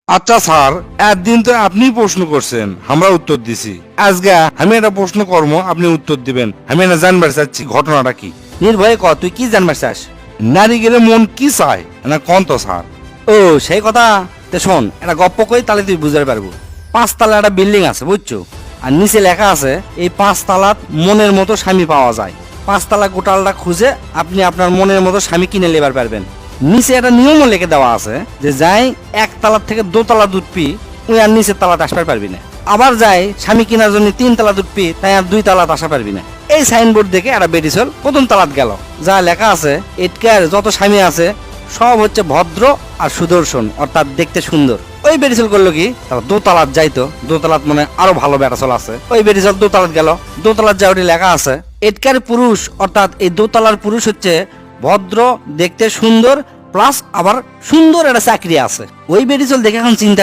আচ্ছা স্যার, একদিন তো আপনি প্রশ্ন করছেন, আমরা উত্তর দিছি। আজকে আমি একটা প্রশ্ন করব, আপনি উত্তর দিবেন। আমি এটা জানবার চাচ্ছি ঘটনাটা কি। নির্ভয়ে ক তুই কি জানবার চাস? নারী গেলে মন কি চায় না কোন তো স্যার। ও সেই কথা। তে শোন, একটা গপ্প কই তাহলে তুই বুঝতে পারবো। 5 তলা একটা বিল্ডিং আছে বুঝছো, আর নিচে লেখা আছে এই 5 তলাত মনের মতো স্বামী পাওয়া যায়। 5 তলা গোটালটা খুঁজে আপনি আপনার মনের মতো স্বামী কিনে নেবার পারবেন। নিচে একটা নিয়মও লিখে দেওয়া আছে যে যাই 1 তলার থেকে 2 তলা দুধ পি, তুই আর নিচের তলাতে আসতে পারবি না। আবার যাই স্বামী কেনার জন্য 3 তলা দুধ পি, তাই আর 2 তলাতে আসা পারবি না। এই সাইনবোর্ড দেখে একটা বেটিসল প্রথম তলাত গেল, যা লেখা আছে এটকার যত স্বামী আছে সব হচ্ছে ভদ্র আর সুদর্শন, অর্থাৎ দেখতে সুন্দর। ওই বেরিসল করলো কি, তারা দোতলাত যাইতো, দোতলাত মানে আরো ভালো বেটাচল আছে। ওই বেরিসল দোতলাত গেল, দোতলাত যা ওটি লেখা আছে এটকার পুরুষ, অর্থাৎ এই দোতলার পুরুষ হচ্ছে ভদ্র, দেখতে সুন্দর, প্লাস আবার সুন্দর একটা চাকরি আছে। ওই বেরিসল দেখে এখন চিন্তা